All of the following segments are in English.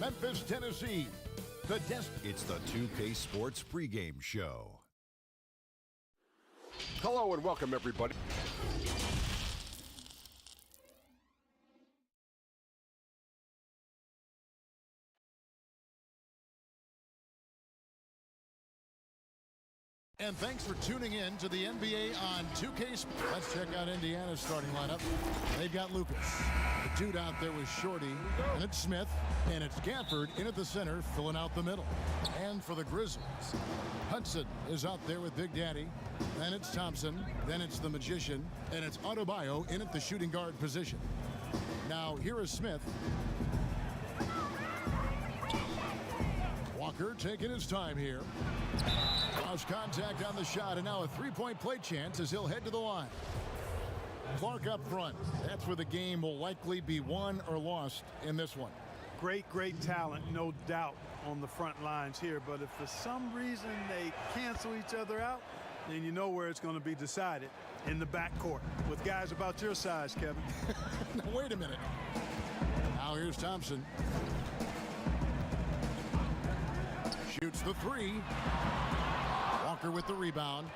Memphis, Tennessee. It's the 2K Sports pregame show. Hello and welcome, everybody. And thanks for tuning in to the NBA on 2K. Let's check out Indiana's starting lineup. They've got Lucas. The dude out there was Shorty. And it's Smith. And it's Gafford in at the center, filling out the middle. And for the Grizzlies, Hudson is out there with Big Daddy. Then it's Thompson. Then it's the Magician. And it's Adebayo in at the shooting guard position. Now, here is Smith. Walker taking his time here. Lost contact on the shot, and now a three-point play chance as he'll head to the line. Clark up front. That's where the game will likely be won or lost in this one. Great talent, no doubt, on the front lines here. But if for some reason they cancel each other out, then you know where it's going to be decided, in the backcourt with guys about your size, Kevin. Now, wait a minute. Now here's Thompson. Shoots the three. Walker with the rebound.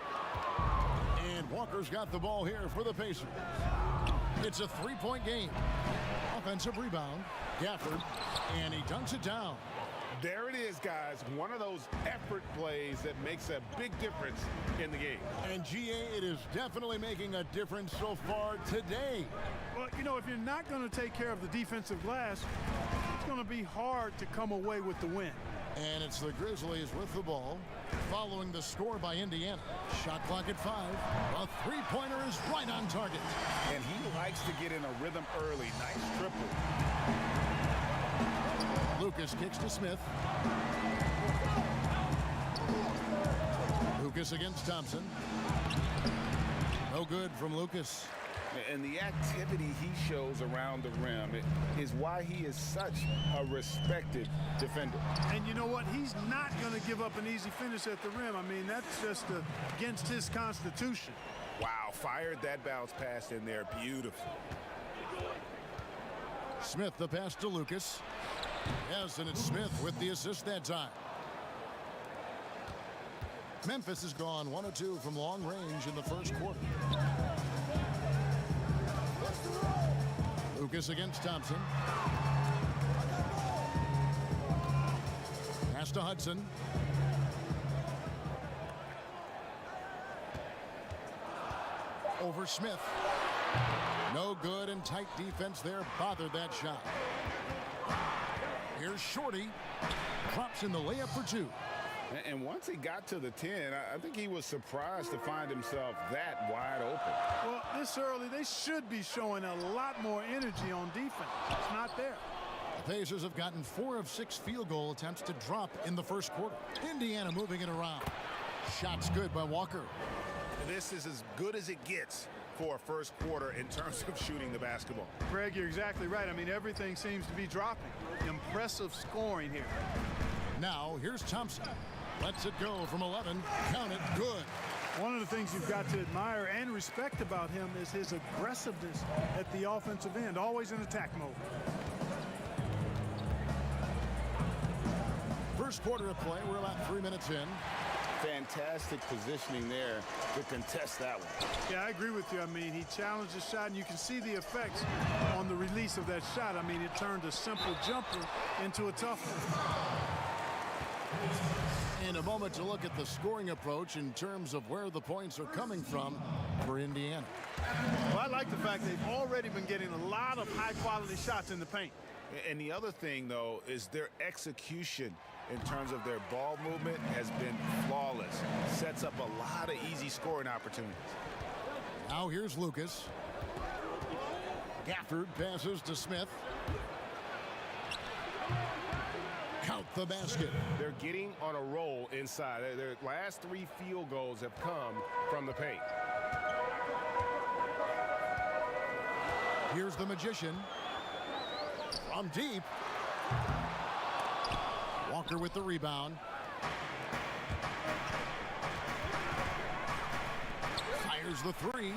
And Walker's got the ball here for the Pacers. It's a three-point game. Offensive rebound. Gafford. And he dunks it down. There it is, guys. One of those effort plays that makes a big difference in the game. And GA, it is definitely making a difference so far today. Well, you know, if you're not going to take care of the defensive glass, it's going to be hard to come away with the win. And it's the Grizzlies with the ball, following the score by Indiana. Shot clock at 5. A three-pointer is right on target. And he likes to get in a rhythm early. Nice triple. Lucas kicks to Smith. Lucas against Thompson. No good from Lucas. And the activity he shows around the rim is why he is such a respected defender. And you know what? He's not going to give up an easy finish at the rim. I mean, that's just against his constitution. Wow, fired that bounce pass in there. Beautiful. Smith the pass to Lucas. Yes, and it's Smith with the assist that time. Memphis has gone 1 of 2 from long range in the first quarter. Lucas against Thompson. Pass to Hudson. Over Smith. No good, and tight defense there bothered that shot. Here's Shorty. Drops in the layup for 2. And once he got to the 10, I think he was surprised to find himself that wide open. Well, this early, they should be showing a lot more energy on defense. It's not there. The Pacers have gotten 4 of 6 field goal attempts to drop in the first quarter. Indiana moving it around. Shots good by Walker. This is as good as it gets for a first quarter in terms of shooting the basketball. Greg, you're exactly right. I mean, everything seems to be dropping. Impressive scoring here. Now, here's Thompson. Lets it go from 11. Count it. Good. One of the things you've got to admire and respect about him is his aggressiveness at the offensive end, always in attack mode. First quarter of play. We're about 3 minutes in. Fantastic positioning there to contest that one. Yeah, I agree with you. I mean, he challenged the shot, and you can see the effects on the release of that shot. I mean, it turned a simple jumper into a tough one. In a moment to look at the scoring approach in terms of where the points are coming from for Indiana. Well, I like the fact they've already been getting a lot of high-quality shots in the paint. And the other thing, though, is their execution in terms of their ball movement has been flawless. Sets up a lot of easy scoring opportunities. Now here's Lucas. Gafford passes to Smith. Count the basket. They're getting on a roll inside. Their last 3 field goals have come from the paint. Here's the Magician. From deep. Walker with the rebound. Fires the 3.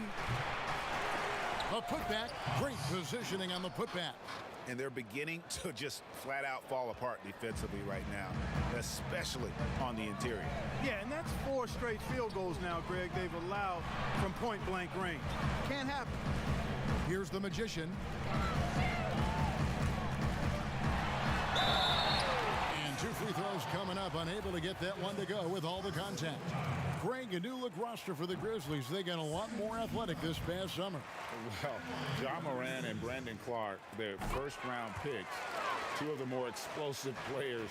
A putback. Great positioning on the putback. and they're beginning to just flat out fall apart defensively right now, especially on the interior. Yeah, and that's 4 straight field goals now, Greg, they've allowed from point-blank range. Can't happen. Here's the Magician. And 2 free throws coming up, unable to get that one to go with all the contact. Greg, a new look roster for the Grizzlies. They got a lot more athletic this past summer. Well, John Moran and Brandon Clark, their first-round picks, 2 of the more explosive players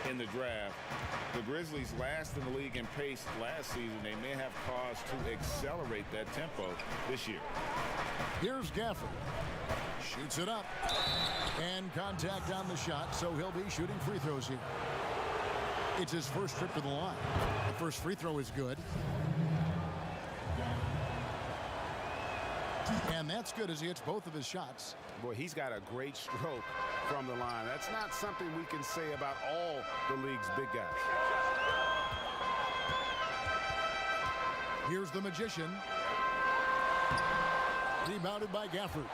in the draft. The Grizzlies last in the league in pace last season. They may have cause to accelerate that tempo this year. Here's Gafford. Shoots it up. And contact on the shot, so he'll be shooting free throws here. It's his first trip to the line. The first free throw is good. And that's good as he hits both of his shots. Boy, he's got a great stroke from the line. That's not something we can say about all the league's big guys. Here's the Magician. Rebounded by Gafford.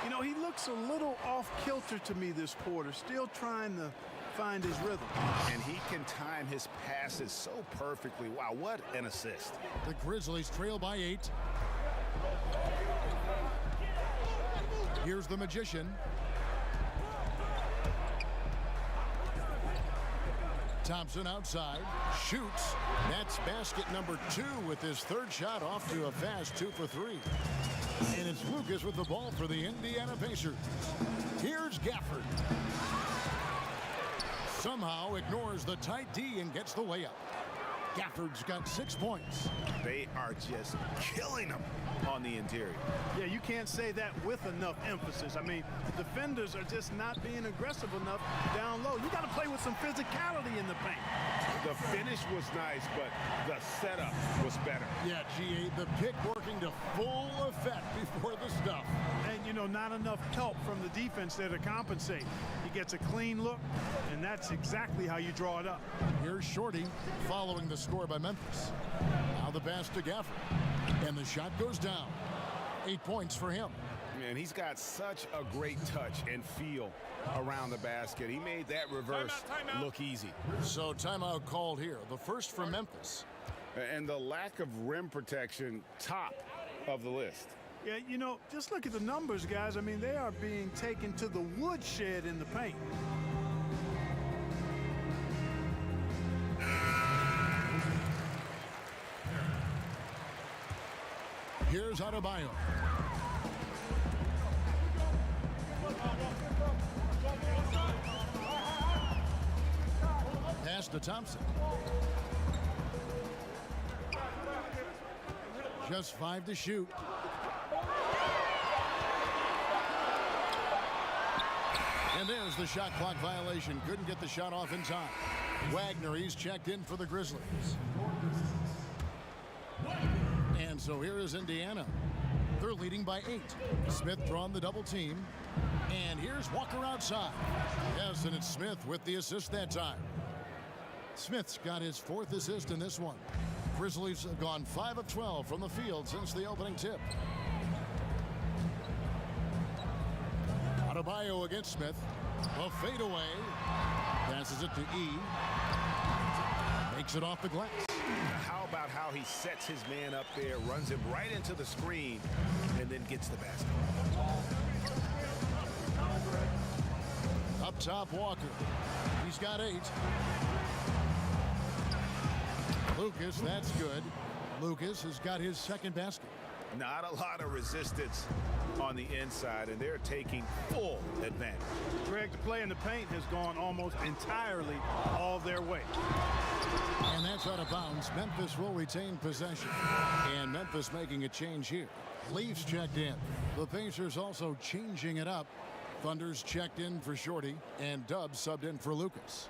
You know, he looks a little off kilter to me this quarter, still trying to find his rhythm. And he can time his passes so perfectly. Wow, what an assist. The Grizzlies trail by 8. Here's the Magician. Thompson outside, shoots. That's basket number 2 with his 3rd shot, off to a fast 2 for 3. And it's Lucas with the ball for the Indiana Pacers. Here's Gafford. Somehow ignores the tight D and gets the layup. Gafford's got 6 points. They are just killing them on the interior. Yeah, you can't say that with enough emphasis. I mean, the defenders are just not being aggressive enough down low. You got to play with some physicality in the paint. The finish was nice, but the setup was better. Yeah, G8, the pick working to full effect before the stuff. And, you know, not enough help from the defense there to compensate. He gets a clean look, and that's exactly how you draw it up. Here's Shorty following the score by Memphis. Now the pass to Gafford. And the shot goes down. 8 points for him. Man, he's got such a great touch and feel around the basket. He made that reverse look easy. So timeout called here. The first for Memphis. And the lack of rim protection, top of the list. Yeah, you know, just look at the numbers, guys. I mean, they are being taken to the woodshed in the paint. Here's Adebayo. Pass to Thompson. Just 5 to shoot. And there's the shot clock violation. Couldn't get the shot off in time. Wagner, he's checked in for the Grizzlies. And so here is Indiana. They're leading by 8. Smith drawn the double team. And here's Walker outside. Yes, and it's Smith with the assist that time. Smith's got his 4th assist in this one. Grizzlies have gone 5 of 12 from the field since the opening tip. Adebayo against Smith. A fadeaway. Passes it to E. Makes it off the glass. How about how he sets his man up there, runs him right into the screen, and then gets the basket. Up top, Walker. He's got 8. Lucas, that's good. Lucas has got his 2nd basket. Not a lot of resistance on the inside, and they're taking full advantage. Greg, the play in the paint has gone almost entirely all their way. And that's out of bounds. Memphis will retain possession. And Memphis making a change here. Leafs checked in. The Pacers also changing it up. Thunder's checked in for Shorty, and Dubs subbed in for Lucas.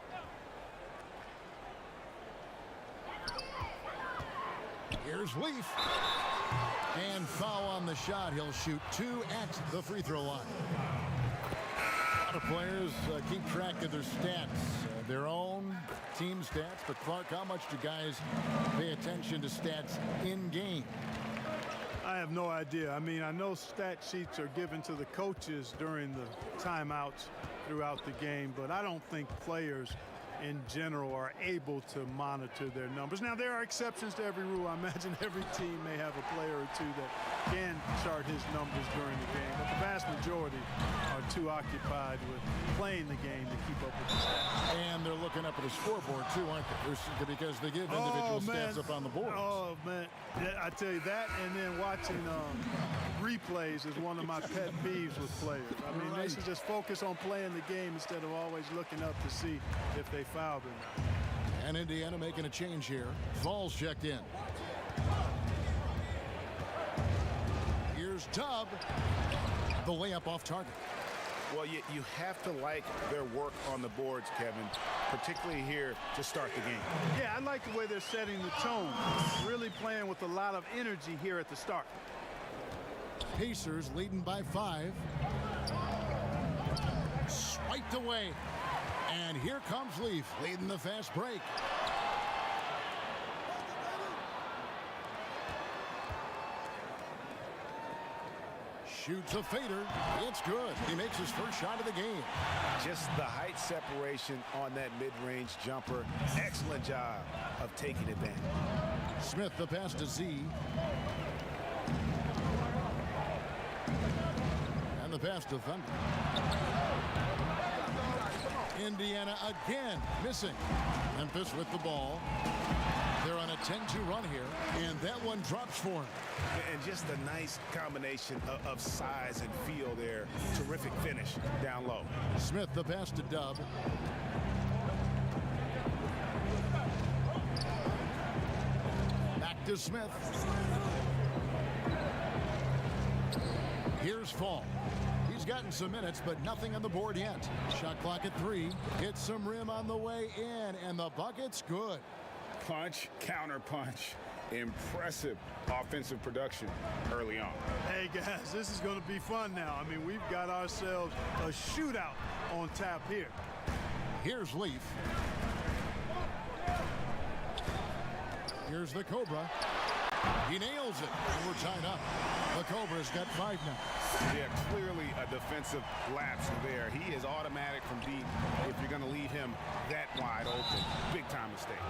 Here's Leaf. And foul on the shot. He'll shoot 2 at the free throw line. A lot of players keep track of their stats, their own team stats. But Clark, how much do guys pay attention to stats in game? I have no idea. I mean, I know stat sheets are given to the coaches during the timeouts throughout the game, but I don't think players in general are able to monitor their numbers. Now, there are exceptions to every rule. I imagine every team may have a player or two that can chart his numbers during the game, but the vast majority are too occupied with playing the game to keep up with the stats. And they're looking up at the scoreboard, too, aren't they? Because they give individual stats up on the board. Oh, man. Yeah, I tell you that, and then watching replays is one of my pet peeves with players. I mean, they should just focus on playing the game instead of always looking up to see if they fouled or not. And Indiana making a change here. Falls checked in. Here's Tubb. The layup off target. Well, you have to like their work on the boards, Kevin, particularly here to start the game. Yeah, I like the way they're setting the tone. Really playing with a lot of energy here at the start. Pacers leading by 5. Swiped away. And here comes Leaf leading the fast break. Shoots a fader. It's good. He makes his first shot of the game. Just the height separation on that mid-range jumper. Excellent job of taking advantage. Smith the pass to Z. And the pass to Thunder. Indiana again missing. Memphis with the ball. They're on a 10-2 run here, and that one drops for him. And just a nice combination of size and feel there. Terrific finish down low. Smith the pass to Dub. Back to Smith. Here's Fall. He's gotten some minutes, but nothing on the board yet. Shot clock at 3. Hits some rim on the way in, and the bucket's good. Punch, counter punch. Impressive offensive production early on. Hey, guys, this is going to be fun now. I mean, we've got ourselves a shootout on tap here. Here's Leaf. Here's the Cobra. He nails it, and we're tied up. The Cobra's got 5 now. Yeah, clearly a defensive lapse there. He is automatic from deep if you're going to leave him that wide open. Big time mistake.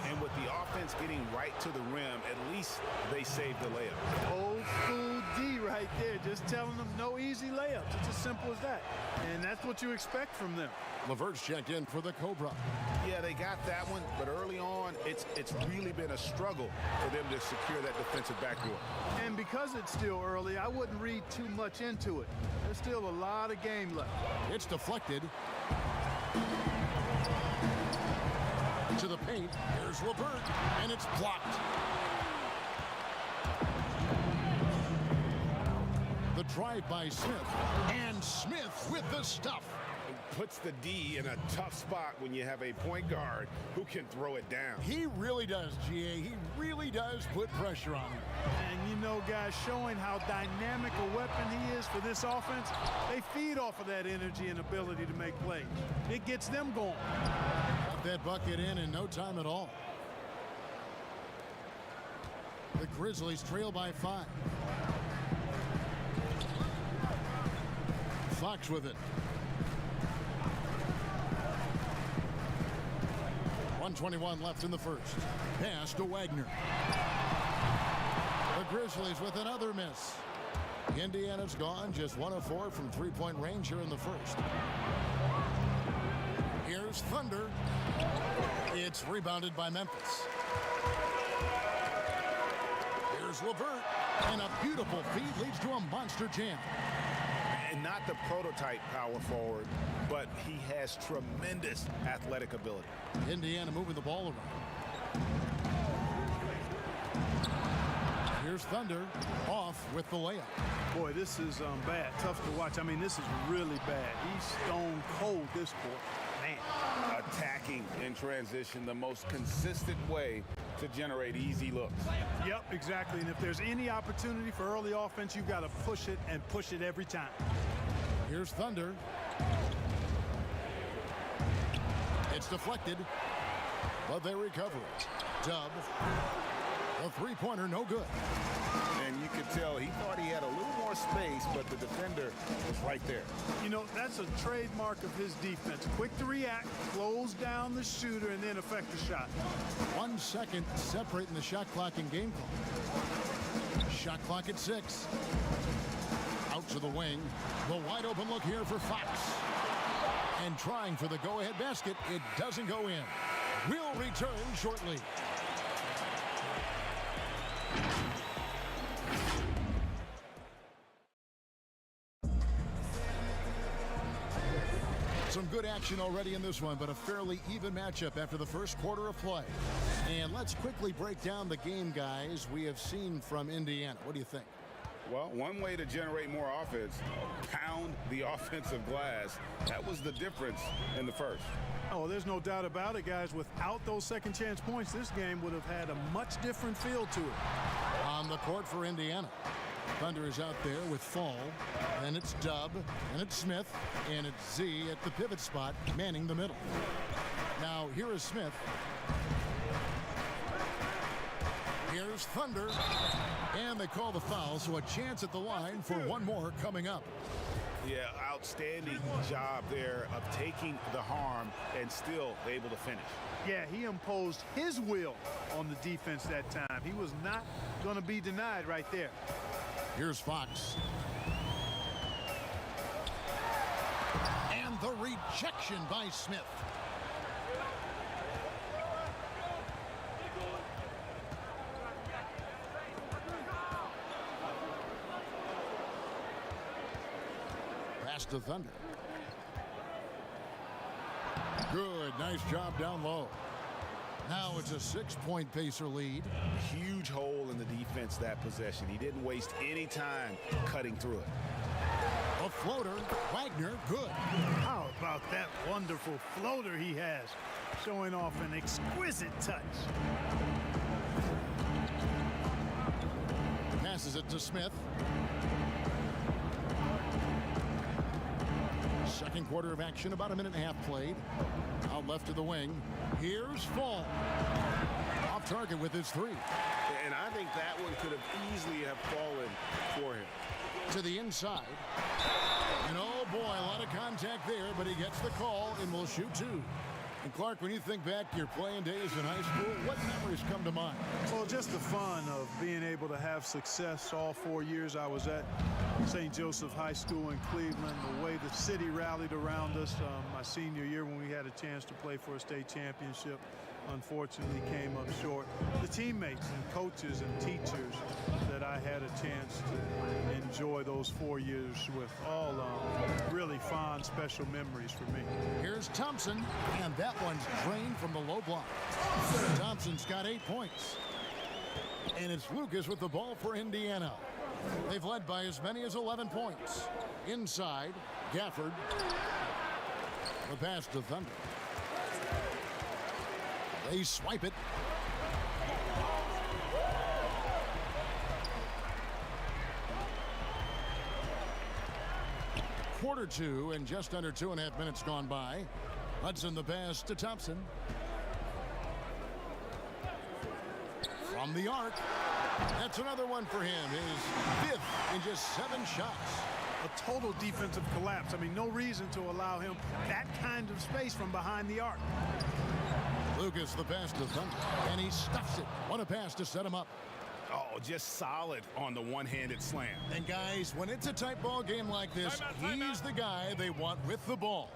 And with the offense getting right to the rim, at least they saved the layup. Old school D right there, just telling them no easy layups. It's as simple as that. And that's what you expect from them. LeVert's checked in for the Cobra. Yeah, they got that one, but early on, it's really been a struggle for them to secure that defensive backdoor. And because it's still early, I wouldn't read too much into it. There's still a lot of game left. It's deflected. To the paint. Here's LeVert, and it's blocked. The drive by Smith, and Smith with the stuff. Puts the D in a tough spot when you have a point guard who can throw it down. He really does, GA. He really does put pressure on him. And you know, guys, showing how dynamic a weapon he is for this offense, they feed off of that energy and ability to make plays. It gets them going. Got that bucket in no time at all. The Grizzlies trail by 5. Fox with it. 1:21 left in the first. Pass to Wagner. The Grizzlies with another miss. Indiana's gone just 1 of 4 from three-point range here in the first. Here's Thunder. It's rebounded by Memphis. Here's LeVert. And a beautiful feed leads to a monster jam. And not the prototype power forward, but he has tremendous athletic ability. Indiana moving the ball around. Here's Thunder off with the layup. Boy, this is bad. Tough to watch. I mean, this is really bad. He's stone cold this quarter. Man. Attacking in transition, the most consistent way to generate easy looks. Yep, exactly. And if there's any opportunity for early offense, you've got to push it and push it every time. Here's Thunder. It's deflected, but they recover it. Dub. A three-pointer, no good. And you could tell he thought he had a little more space, but the defender was right there. You know, that's a trademark of his defense. Quick to react, close down the shooter, and then affect the shot. 1 second separating the shot clock and game clock. Shot clock at 6. Out to the wing. The wide open look here for Fox. And trying for the go-ahead basket. It doesn't go in. We'll return shortly. Some good action already in this one, but a fairly even matchup after the first quarter of play. And let's quickly break down the game, guys, we have seen from Indiana. What do you think? Well, one way to generate more offense, pound the offensive glass. That was the difference in the first. Oh, there's no doubt about it, guys. Without those second chance points, this game would have had a much different feel to it. On the court for Indiana. Thunder is out there with Fall. Then it's Dub. And it's Smith. And it's Z at the pivot spot, manning the middle. Now, here is Smith. Here's Thunder. And they call the foul, so a chance at the line for one more coming up. Yeah, outstanding job there of taking the harm and still able to finish. Yeah, he imposed his will on the defense that time. He was not going to be denied right there. Here's Fox. And the rejection by Smith. Pass to Thunder. Good, nice job down low. Now it's a 6-point Pacer lead. Huge hole in the defense that possession. He didn't waste any time cutting through it. A floater, Wagner, good. How about that wonderful floater he has, showing off an exquisite touch. Passes it to Smith. Second quarter of action, about a minute and a half played. Out left of the wing. Here's Fall. Off target with his three. And I think that one could have easily have fallen for him. To the inside. And oh boy, a lot of contact there, but he gets the call and will shoot two. And Clark, when you think back to your playing days in high school, what memories come to mind? Well, just the fun of being able to have success all 4 years I was at St. Joseph High School in Cleveland, the way the city rallied around us my senior year when we had a chance to play for a state championship. Unfortunately came up short. The teammates and coaches and teachers that I had a chance to enjoy those 4 years with, all really fond, special memories for me. Here's Thompson, and that one's drained from the low block. Thompson's got 8 points. And it's Lucas with the ball for Indiana. They've led by as many as 11 points. Inside, Gafford. The pass to Thunder. They swipe it. Quarter two and just under 2.5 minutes gone by. Hudson the pass to Thompson. From the arc. That's another one for him. His 5th in just 7 shots. A total defensive collapse. I mean, no reason to allow him that kind of space from behind the arc. Lucas the pass to Thunder, and he stuffs it. What a pass to set him up. Oh, just solid on the one-handed slam. And guys, when it's a tight ball game like this, he's the guy they want with the ball.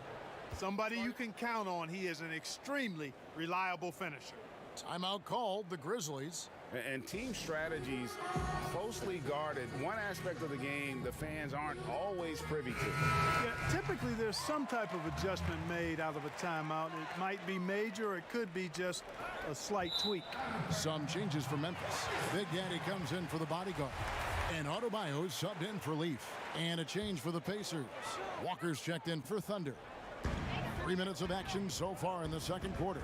Somebody you can count on. He is an extremely reliable finisher. Timeout called, the Grizzlies. And team strategies closely guarded. One aspect of the game the fans aren't always privy to. Yeah, typically there's some type of adjustment made out of a timeout. It might be major, or it could be just a slight tweak. Some changes for Memphis. Big Daddy comes in for the bodyguard. And Adebayo subbed in for Leaf. And a change for the Pacers. Walker's checked in for Thunder. 3 minutes of action so far in the second quarter.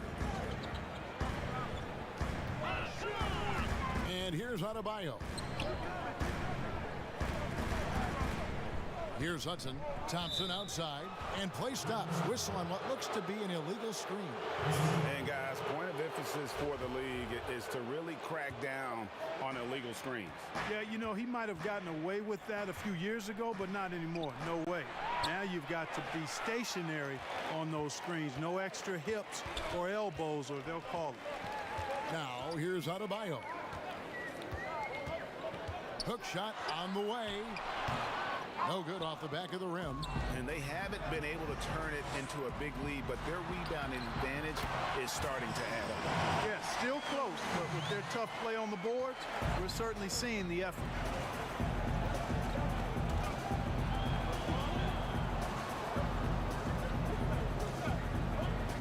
And here's Adebayo. Here's Hudson. Thompson outside. And play stops. Whistle on what looks to be an illegal screen. And guys, point of emphasis for the league is to really crack down on illegal screens. Yeah, you know, he might have gotten away with that a few years ago, but not anymore. No way. Now you've got to be stationary on those screens. No extra hips or elbows, or they'll call it. Now here's Adebayo. Hook shot on the way. No good off the back of the rim. And they haven't been able to turn it into a big lead, but their rebounding advantage is starting to add up. Yeah, still close, but with their tough play on the boards, we're certainly seeing the effort.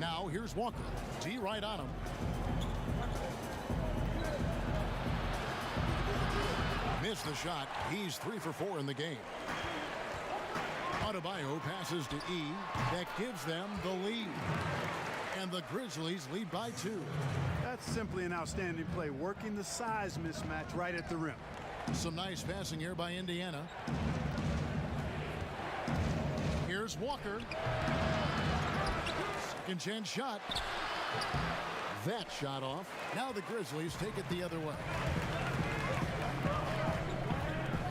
Now here's Walker. D right on him. Missed the shot. He's 3 for 4 in the game. Adebayo passes to E. That gives them the lead. And the Grizzlies lead by 2. That's simply an outstanding play, working the size mismatch right at the rim. Some nice passing here by Indiana. Here's Walker. Second chance shot. That shot off. Now the Grizzlies take it the other way.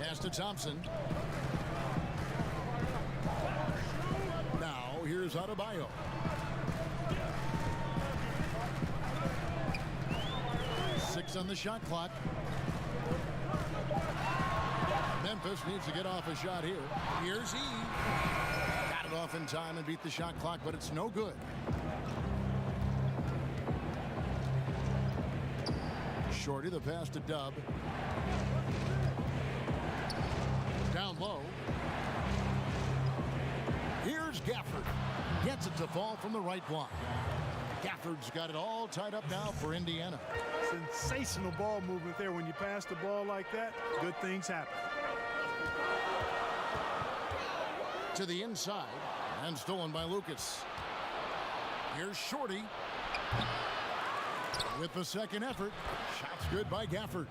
Pass to Thompson. Now here's Adebayo. Six on the shot clock. Memphis needs to get off a shot here. Here's E. Got it off in time and beat the shot clock, but it's no good. Shorty, the pass to Dub. Down low. Here's Gafford. Gets it to fall from the right block. Gafford's got it all tied up now for Indiana. Sensational ball movement there. When you pass the ball like that, good things happen. To the inside and stolen by Lucas. Here's Shorty. With the second effort. Shots good by Gafford.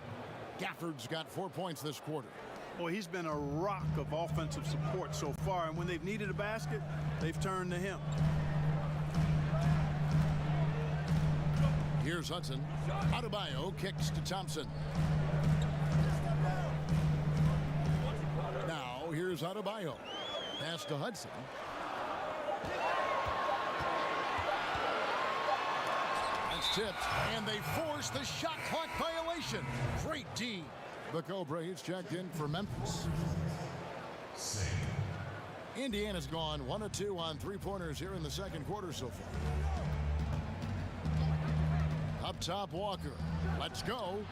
Gafford's got 4 points this quarter. Well, he's been a rock of offensive support so far, and when they've needed a basket, they've turned to him. Here's Hudson. Adebayo kicks to Thompson. Now here's Adebayo. Pass to Hudson. That's tipped, and they force the shot clock violation. Great D. The Cobra, he's checked in for Memphis. Indiana's gone 1 of 2 on three-pointers here in the second quarter so far. Up top, Walker. Let's go.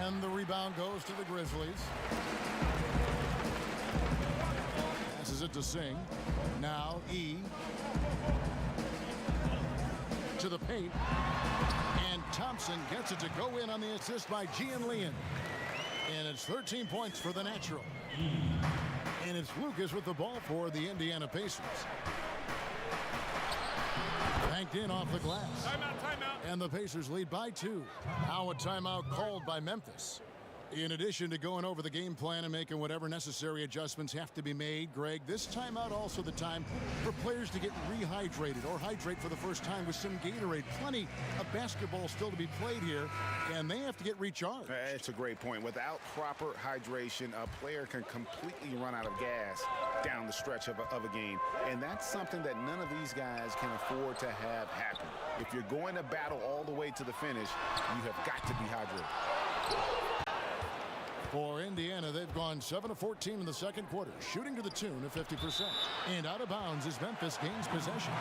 And the rebound goes to the Grizzlies. Passes it to Singh. Now E. To the paint. And Thompson gets it to go in on the assist by Gian Leon. And it's 13 points for the natural. And it's Lucas with the ball for the Indiana Pacers. Banked in off the glass. Timeout, timeout. And the Pacers lead by 2. Now a timeout called by Memphis. In addition to going over the game plan and making whatever necessary adjustments have to be made, Greg, this timeout also the time for players to get rehydrated or hydrate for the first time with some Gatorade. Plenty of basketball still to be played here, and they have to get recharged. It's a great point. Without proper hydration, a player can completely run out of gas down the stretch of a game. And that's something that none of these guys can afford to have happen. If you're going to battle all the way to the finish, you have got to be hydrated. For Indiana, they've gone 7 of 14 in the second quarter, shooting to the tune of 50%. And out of bounds as Memphis gains possession.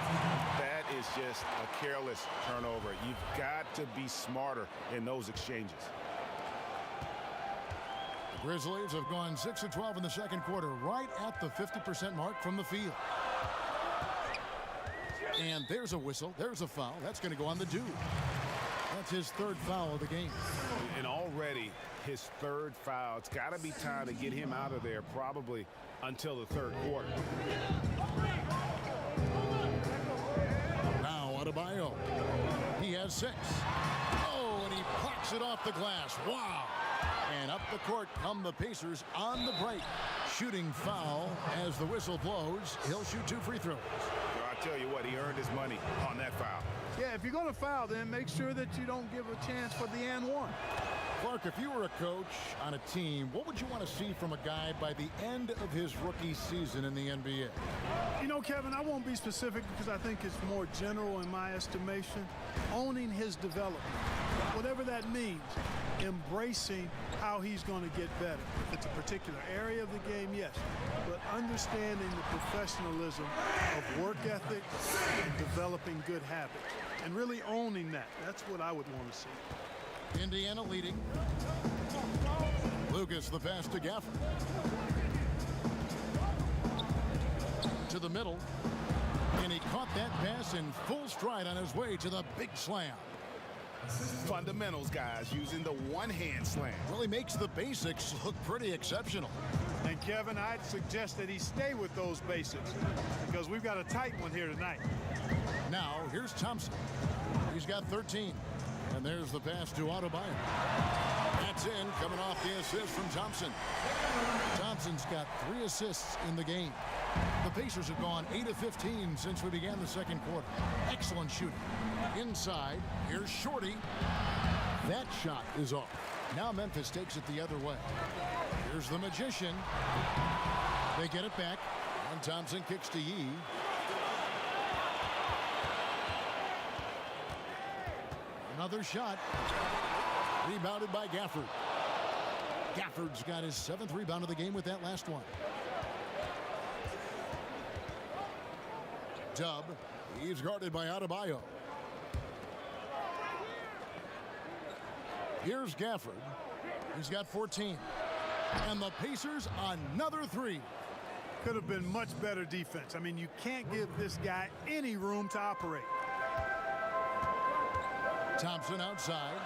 That is just a careless turnover. You've got to be smarter in those exchanges. The Grizzlies have gone 6 of 12 in the second quarter, right at the 50% mark from the field. And there's a whistle. There's a foul. That's going to go on the dude. That's his third foul of the game. And already his third foul. It's got to be time to get him out of there probably until the third quarter. Now Adebayo. He has 6. Oh, and he plucks it off the glass. Wow. And up the court come the Pacers on the break. shooting foul as the whistle blows. He'll shoot 2 free throws. Well, I tell you what, he earned his money on that foul. Yeah, if you're going to foul, then make sure that you don't give a chance for the and one. Clark, if you were a coach on a team, what would you want to see from a guy by the end of his rookie season in the NBA? You know, Kevin, I won't be specific because I think it's more general in my estimation. Owning his development, whatever that means, embracing how he's going to get better. If it's a particular area of the game, yes, but understanding the professionalism of work ethic and developing good habits and really owning that. That's what I would want to see. Indiana leading. Lucas, the pass to Gafford. To the middle. And he caught that pass in full stride on his way to the big slam. Fundamentals, guys, using the one-hand slam. Really makes the basics look pretty exceptional. And Kevin, I'd suggest that he stay with those basics because we've got a tight one here tonight. Now, here's Thompson. He's got 13. And there's the pass to Adebayo. That's in, coming off the assist from Thompson. Thompson's got 3 assists in the game. The Pacers have gone 8 of 15 since we began the second quarter. Excellent shooting. Inside, here's Shorty. That shot is off. Now Memphis takes it the other way. Here's the Magician. They get it back, and Thompson kicks to Yee. Another shot. Rebounded by Gafford. Gafford's got his 7th rebound of the game with that last one. Dub. He's guarded by Adebayo. Here's Gafford. He's got 14. And the Pacers another 3. Could have been much better defense. I mean, you can't give this guy any room to operate. Thompson outside.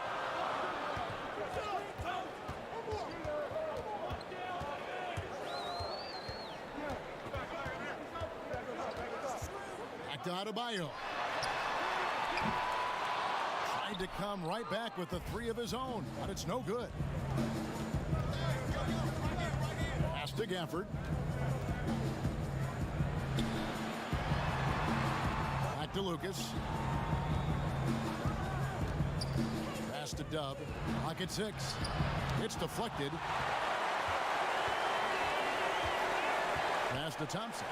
Back to Adebayo. Tried to come right back with the 3 of his own, but it's no good. Pass to Gafford. Back to Lucas. Pass to Dub. Clock at 6. It's deflected. Pass to Thompson.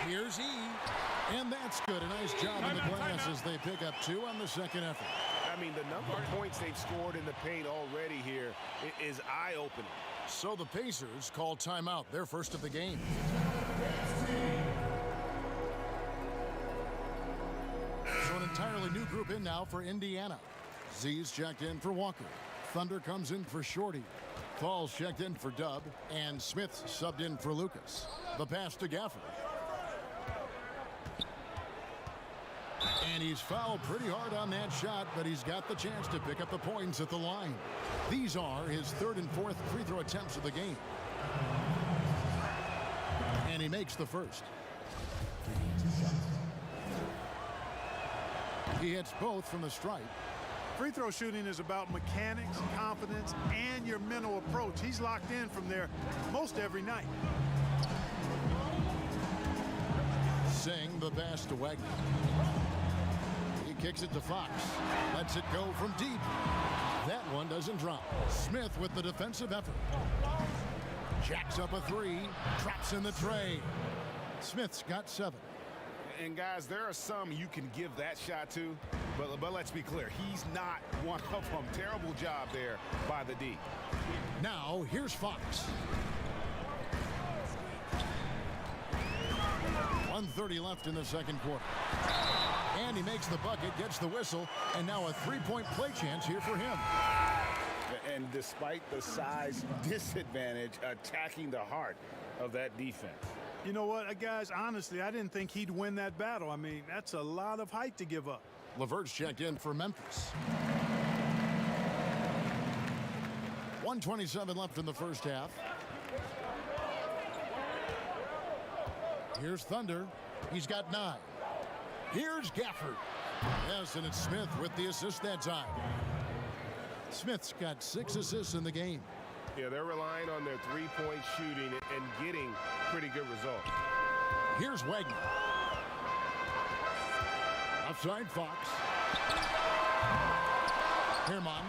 Here's E. And that's good. A nice job on the glass as they pick up 2 on the second effort. I mean, the number of points they've scored in the paint already here is eye-opening. So the Pacers call timeout, their first of the game. So an entirely new group in now for Indiana. Z's checked in for Walker. Thunder comes in for Shorty. Falls checked in for Dub. And Smith subbed in for Lucas. The pass to Gafford. And he's fouled pretty hard on that shot, but he's got the chance to pick up the points at the line. These are his 3rd and 4th free throw attempts of the game. And he makes the first. He hits both from the stripe. Free throw shooting is about mechanics, confidence, and your mental approach. He's locked in from there most every night. Singh the pass to Wagner. He kicks it to Fox. Lets it go from deep. That one doesn't drop. Smith with the defensive effort. Jacks up a 3. Drops in the tray. Smith's got 7. And guys, there are some you can give that shot to, but let's be clear, he's not one of them. Terrible job there by the D. Now here's Fox. 1:30 left in the second quarter. And he makes the bucket, gets the whistle, and now a 3-point play chance here for him. And despite the size disadvantage, attacking the heart of that defense. You know what, guys, honestly, I didn't think he'd win that battle. I mean, that's a lot of height to give up. LeVert's checked in for Memphis. 1:27 left in the first half. Here's Thunder. He's got 9. Here's Gafford. Yes, and it's Smith with the assist that time. Smith's got 6 assists in the game. Yeah, they're relying on their three-point shooting and getting pretty good results. Here's Wagner. Outside Fox. Herman.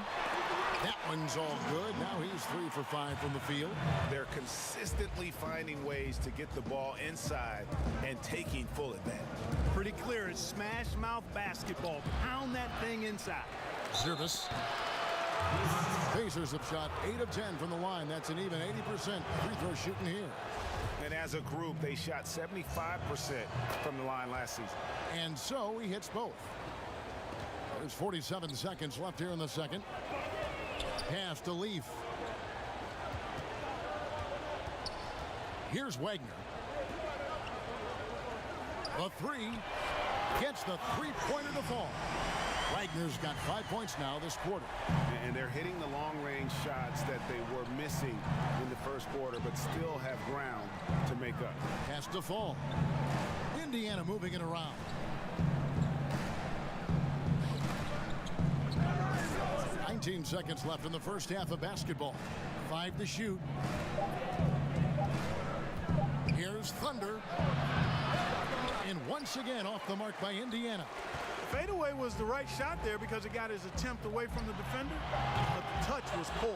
That one's all good. Now he's 3 for 5 from the field. They're consistently finding ways to get the ball inside and taking full advantage. Pretty clear. It's smash mouth basketball. Pound that thing inside. Zervis. Pacers have shot 8 of 10 from the line. That's an even 80% free throw shooting here. And as a group, they shot 75% from the line last season. And so he hits both. There's 47 seconds left here in the second. Pass to Leaf. Here's Wagner. A three. Gets the three-pointer to fall. Wagner's got 5 points now this quarter. And they're hitting the long-range shots that they were missing in the first quarter, but still have ground to make up. Has to fall. Indiana moving it around. $19 seconds left in the first half of basketball. 5 to shoot. Here's Thunder. And once again off the mark by Indiana. Fadeaway was the right shot there because it got his attempt away from the defender, but the touch was poor.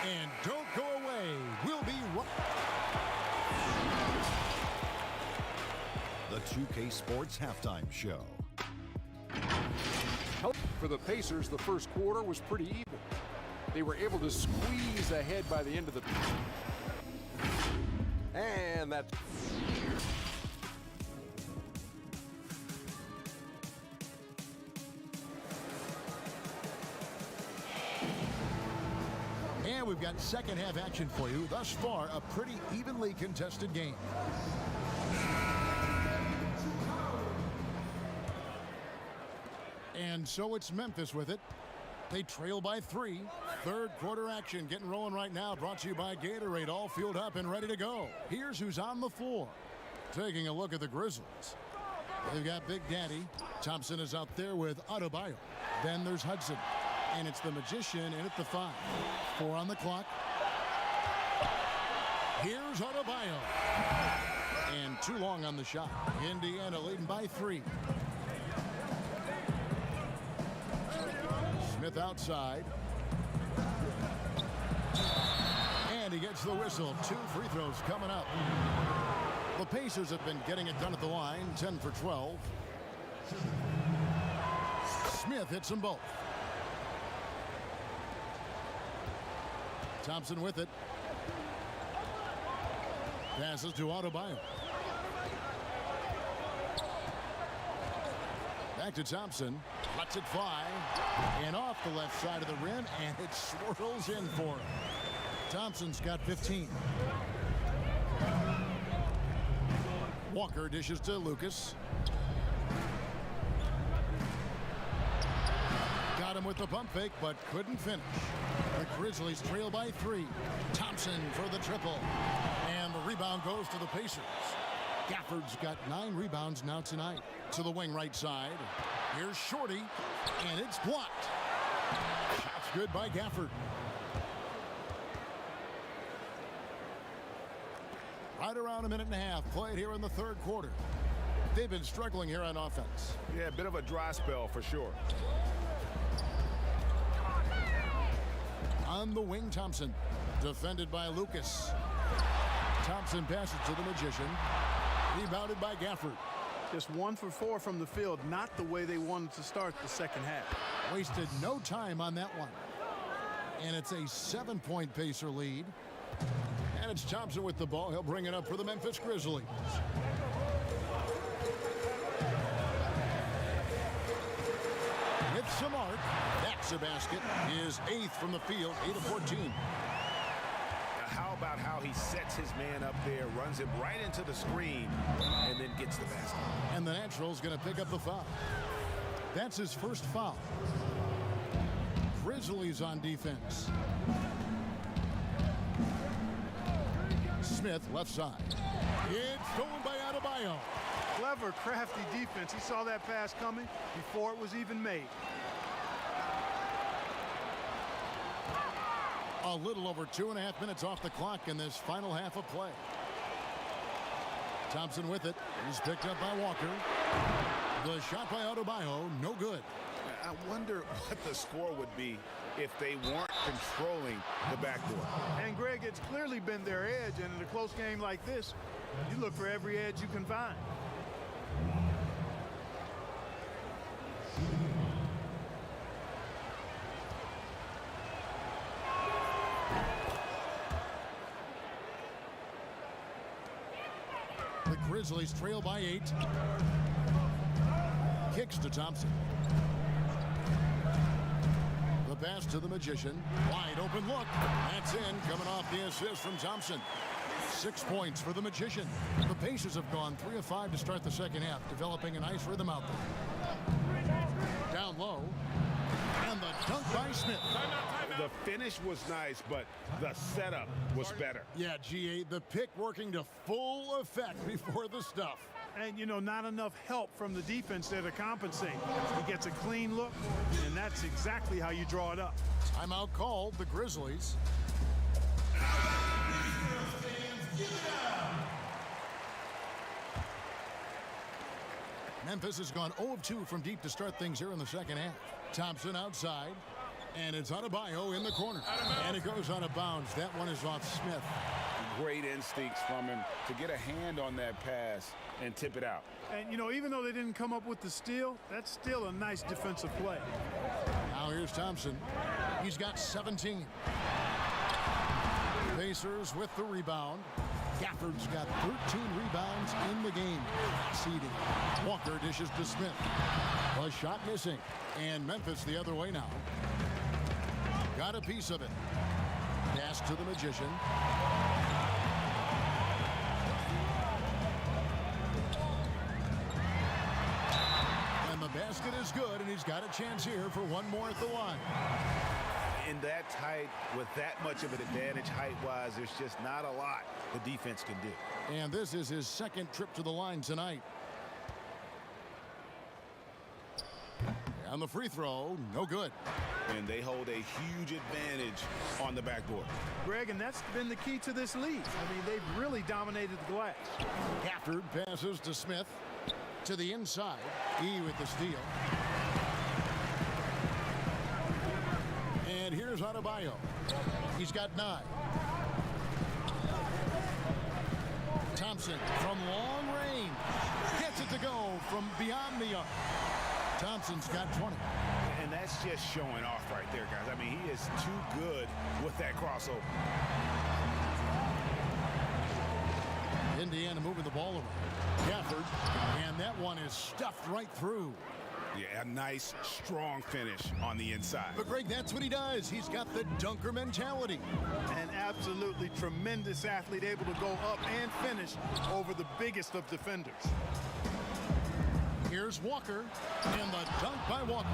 And don't go away. We'll be right. The 2K Sports Halftime Show. For the Pacers, the first quarter was pretty even. They were able to squeeze ahead by the end of the... And that... And we've got second half action for you. Thus far, a pretty evenly contested game. And so it's Memphis with it. They trail by 3. Third quarter action getting rolling right now. Brought to you by Gatorade. All fueled up and ready to go. Here's who's on the floor. Taking a look at the Grizzlies. They've got Big Daddy. Thompson is out there with Adebayo. Then there's Hudson. And it's the Magician in at the 5. 4 on the clock. Here's Adebayo. And too long on the shot. Indiana leading by 3. Smith outside. And he gets the whistle. 2 free throws coming up. The Pacers have been getting it done at the line. 10 for 12. Smith hits them both. Thompson with it. Passes to Adebayo. Back to Thompson. Lets it fly. And off the left side of the rim. And it swirls in for him. Thompson's got 15. Walker dishes to Lucas. Got him with the pump fake, but couldn't finish. The Grizzlies trail by 3. Thompson for the triple. And the rebound goes to the Pacers. Gafford's got 9 rebounds now tonight. To the wing right side. Here's Shorty. And it's blocked. Shot's good by Gafford. Right around a minute and a half played here in the third quarter. They've been struggling here on offense. Yeah, a bit of a dry spell for sure. On the wing, Thompson. Defended by Lucas. Thompson passes to the Magician. Rebounded by Gafford. Just 1 for 4 from the field. Not the way they wanted to start the second half. Wasted no time on that one. And it's a 7-point Pacer lead. And it's Thompson with the ball. He'll bring it up for the Memphis Grizzlies. Hits the mark. That's a basket. His 8th from the field. 8 of 14. Now, how about how he sets his man up there, runs him right into the screen, and then gets the basket. And the Natural's going to pick up the foul. That's his first foul. Grizzlies on defense. Smith left side. It's stolen by Adebayo. Clever, crafty defense. He saw that pass coming before it was even made. A little over 2.5 minutes off the clock in this final half of play. Thompson with it. He's picked up by Walker. The shot by Adebayo, no good. I wonder what the score would be if they weren't controlling the backboard. And Greg, it's clearly been their edge, and in a close game like this, you look for every edge you can find. The Grizzlies trail by 8. Kicks to Thompson. The pass to the Magician. Wide open look. That's in, coming off the assist from Thompson. 6 points for the Magician. The Pacers have gone 3 of 5 to start the second half, developing a nice rhythm out there. Down low. And the dunk by Smith. The finish was nice, but the setup was better. Yeah, GA, the pick working to full effect before the stuff. And, you know, not enough help from the defense there to compensate. He gets a clean look, and that's exactly how you draw it up. Timeout called, the Grizzlies. Memphis has gone 0 of 2 from deep to start things here in the second half. Thompson outside, and it's Adebayo in the corner. And it goes out of bounds. That one is off Smith. Great instincts from him to get a hand on that pass and tip it out. And, you know, even though they didn't come up with the steal, that's still a nice defensive play. Now here's Thompson. He's got 17. Pacers with the rebound. Gafford's got 13 rebounds in the game. Seeding. Walker dishes to Smith. A shot missing. And Memphis the other way now. Got a piece of it. Pass to the Magician. And the basket is good, and he's got a chance here for one more at the line. In that tight, with that much of an advantage height-wise, there's just not a lot the defense can do. And this is his second trip to the line tonight. And the free throw, no good. And they hold a huge advantage on the backboard. Greg, and that's been the key to this lead. I mean, they've really dominated the glass. Gafford passes to Smith. To the inside. E with the steal. And here's Adebayo. He's got 9. Thompson from long range. Gets it to go from beyond the arc. Thompson's got 20. And that's just showing off right there, guys. I mean, he is too good with that crossover. Indiana moving the ball over. Gafford. And that one is stuffed right through. Yeah, a nice, strong finish on the inside. But, Greg, that's what he does. He's got the dunker mentality. An absolutely tremendous athlete, able to go up and finish over the biggest of defenders. Here's Walker, and the dunk by Walker.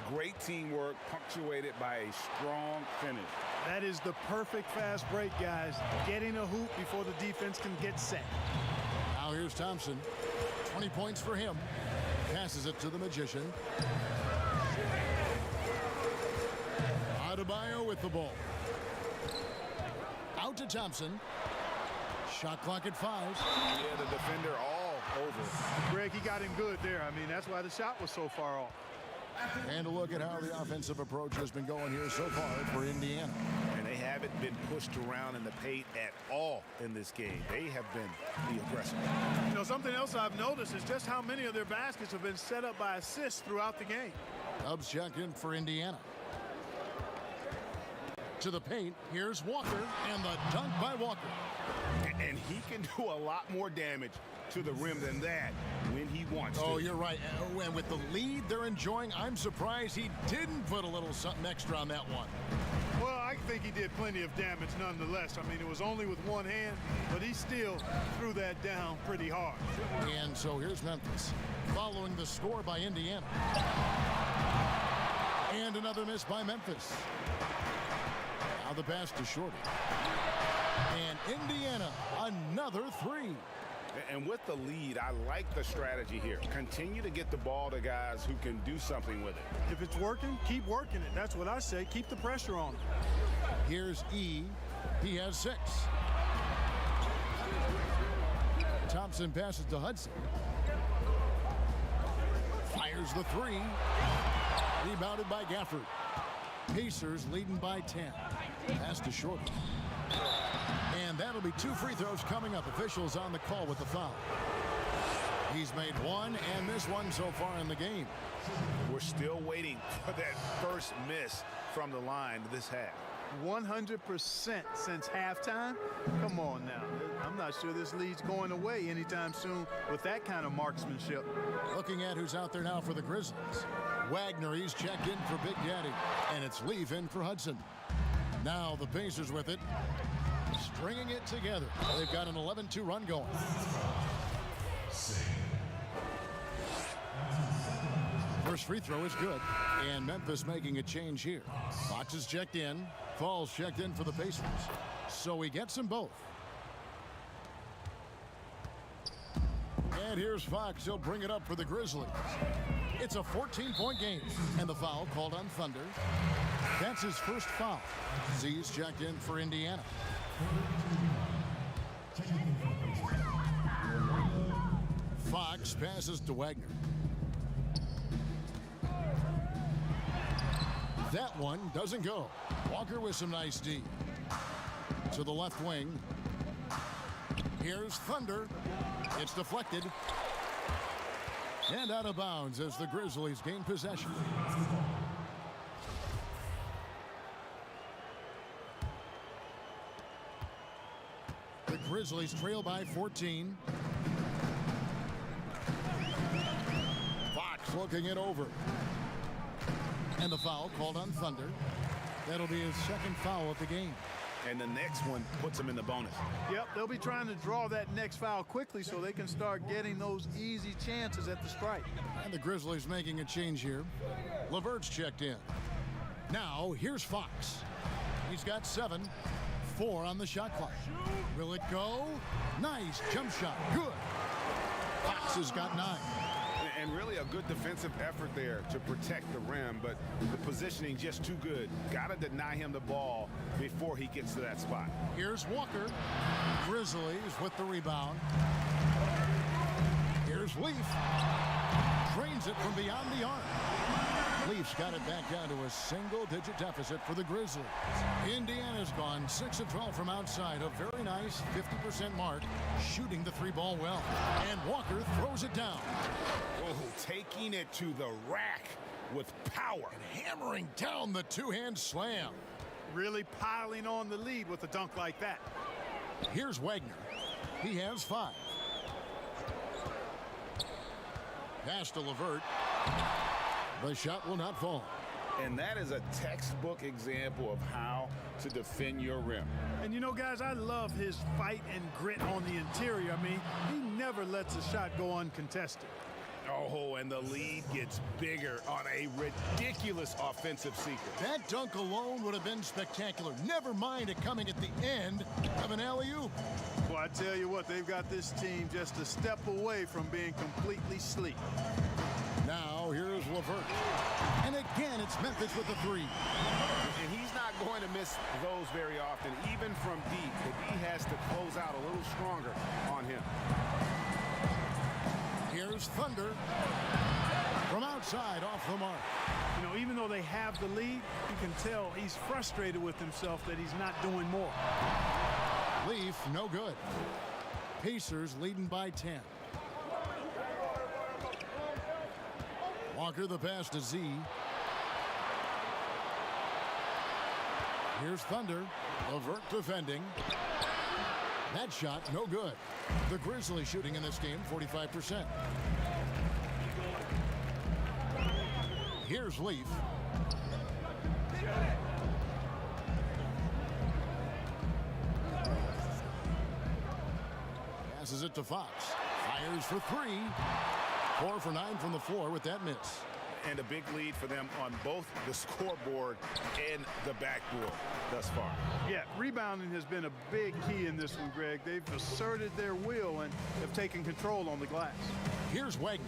Great teamwork, punctuated by a strong finish. That is the perfect fast break, guys. Getting a hoop before the defense can get set. Now here's Thompson. 20 points for him. Passes it to the Magician. Adebayo with the ball. Out to Thompson. Shot clock at 5. Yeah, the defender all over. Greg, he got him good there. I mean, that's why the shot was so far off. And a look at how the offensive approach has been going here so far for Indiana. And they haven't been pushed around in the paint at all in this game. They have been the aggressor. You know, something else I've noticed is just how many of their baskets have been set up by assists throughout the game. Dubs check in for Indiana. To the paint, here's Walker, and the dunk by Walker. And he can do a lot more damage to the rim than that when he wants to. Oh, you're right. And with the lead they're enjoying, I'm surprised he didn't put a little something extra on that one. Well, I think he did plenty of damage nonetheless. I mean, it was only with one hand, but he still threw that down pretty hard. And so here's Memphis, following the score by Indiana. And another miss by Memphis. Now the pass to Shorty. And Indiana, another 3. And with the lead, I like the strategy here. Continue to get the ball to guys who can do something with it. If it's working, keep working it. That's what I say. Keep the pressure on him. Here's E. He has 6. Thompson passes to Hudson. Fires the 3. Rebounded by Gafford. Pacers leading by 10. Pass to Short. And that'll be 2 free throws coming up. Officials on the call with the foul. He's made 1 and missed 1 so far in the game. We're still waiting for that first miss from the line this half. 100% since halftime. Come on now. I'm not sure this lead's going away anytime soon with that kind of marksmanship. Looking at who's out there now for the Grizzlies. Wagner, he's checked in for Big Daddy. And it's Leaf in for Hudson. Now the Pacers with it. Stringing it together. They've got an 11-2 run going. First free throw is good. And Memphis making a change here. Fox is checked in. Falls checked in for the Pacers. So he gets them both. And here's Fox. He'll bring it up for the Grizzlies. It's a 14-point game. And the foul called on Thunder. That's his first foul. Z's checked in for Indiana. Fox passes to Wagner. That one doesn't go. Walker with some nice D. To the left wing. Here's Thunder. It's deflected. And out of bounds as the Grizzlies gain possession. The Grizzlies trail by 14. Fox looking it over. And the foul called on Thunder. That'll be his second foul of the game. And the next one puts him in the bonus. Yep, they'll be trying to draw that next foul quickly so they can start getting those easy chances at the strike. And the Grizzlies making a change here. LeVert's checked in. Now, here's Fox. He's got 7, 4 on the shot clock. Will it go? Nice jump shot. Good. Fox has got 9. And really a good defensive effort there to protect the rim, but the positioning just too good. Got to deny him the ball before he gets to that spot. Here's Walker. Grizzlies with the rebound. Here's Leaf. Drains it from beyond the arc. Leaf's got it back down to a single-digit deficit for the Grizzlies. Indiana's gone 6 of 12 from outside. A very nice 50% mark, shooting the 3-ball well. And Walker throws it down. Oh, taking it to the rack with power. And hammering down the two-hand slam. Really piling on the lead with a dunk like that. Here's Wagner. He has 5. Pass to LeVert. The shot will not fall. And that is a textbook example of how to defend your rim. And you know, guys, I love his fight and grit on the interior. I mean, he never lets a shot go uncontested. Oh, and the lead gets bigger on a ridiculous offensive sequence. That dunk alone would have been spectacular. Never mind it coming at the end of an alley-oop. Well, I tell you what, they've got this team just a step away from being completely sleek. Now, here's LeVert. And again, it's Memphis with the 3. And he's not going to miss those very often, even from deep. But he has to close out a little stronger on him. Here's Thunder. From outside, off the mark. You know, even though they have the lead, you can tell he's frustrated with himself that he's not doing more. Leaf, no good. Pacers leading by 10. Walker the pass to Z. Here's Thunder. LeVert defending. That shot, no good. The Grizzlies shooting in this game, 45%. Here's Leaf. Passes it to Fox. Fires for 3. 4 for 9 from the floor with that miss. And a big lead for them on both the scoreboard and the backboard thus far. Yeah, rebounding has been a big key in this one, Greg. They've asserted their will and have taken control on the glass. Here's Wagner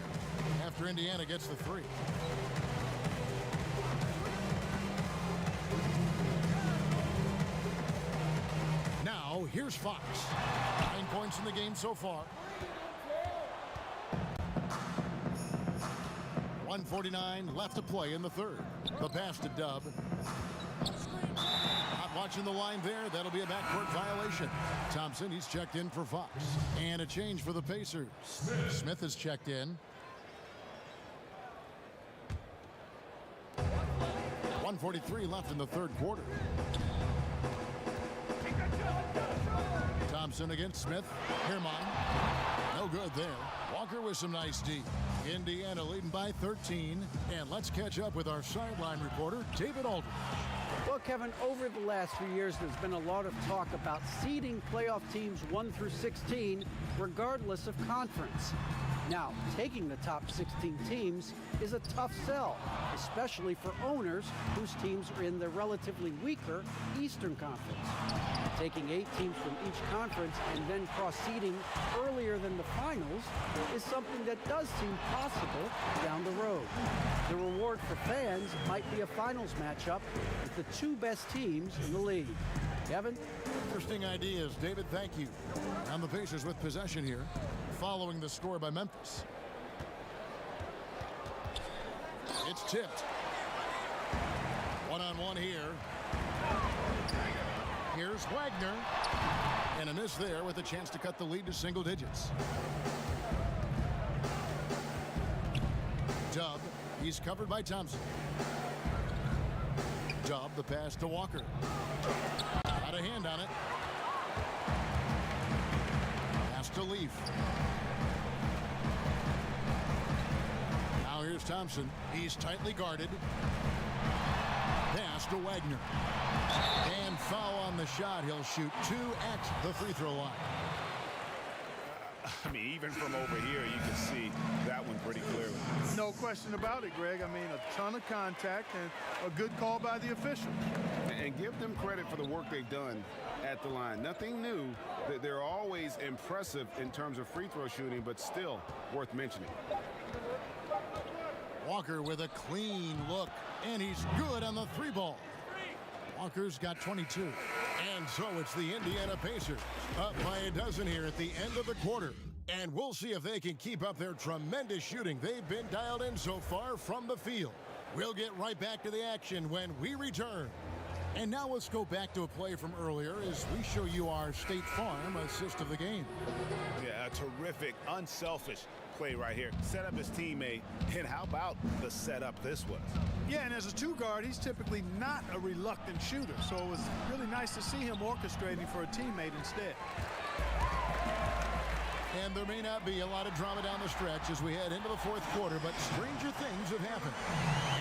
after Indiana gets the 3. here's Fox. 9 points in the game so far. 1:49 left to play in the third. The pass to Dub. Not watching the line there. That'll be a backcourt violation. Thompson, he's checked in for Fox. And a change for the Pacers. Smith is checked in. 1:43 left in the third quarter. Thompson against Smith. Herman. No good there. Walker with some nice D. Indiana leading by 13. And let's catch up with our sideline reporter, David Aldridge. Well, Kevin, over the last few years, there's been a lot of talk about seeding playoff teams 1 through 16, regardless of conference. Now, taking the top 16 teams is a tough sell, especially for owners whose teams are in the relatively weaker Eastern Conference. Taking 8 teams from each conference and then cross-seeding earlier than the finals is something that does seem possible down the road. The reward for fans might be a finals matchup with the 2 best teams in the league. Kevin? Interesting ideas, David. Thank you. And the Pacers with possession here, following the score by Memphis. It's tipped. One-on-one here. Here's Wagner. And a miss there with a chance to cut the lead to single digits. Dub. He's covered by Thompson. Dub, the pass to Walker. Got a hand on it. Pass to Leaf. Now here's Thompson. He's tightly guarded. Pass to Wagner. And foul on the shot. He'll shoot 2 at the free throw line. I mean, even from over here, you can see that one pretty clearly. No question about it, Greg. I mean, a ton of contact and a good call by the official. And give them credit for the work they've done at the line. Nothing new. They're always impressive in terms of free throw shooting, but still worth mentioning. Walker with a clean look, and he's good on the 3 ball. Walker's got 22. And so it's the Indiana Pacers up by a dozen here at the end of the quarter. And we'll see if they can keep up their tremendous shooting they've been dialed in so far from the field. We'll get right back to the action when we return. And now let's go back to a play from earlier as we show you our State Farm assist of the game. Yeah, a terrific, unselfish play right here. Set up his teammate, and how about the setup this was? Yeah, and as a 2 guard, he's typically not a reluctant shooter, so it was really nice to see him orchestrating for a teammate instead. And there may not be a lot of drama down the stretch as we head into the 4th quarter, but stranger things have happened.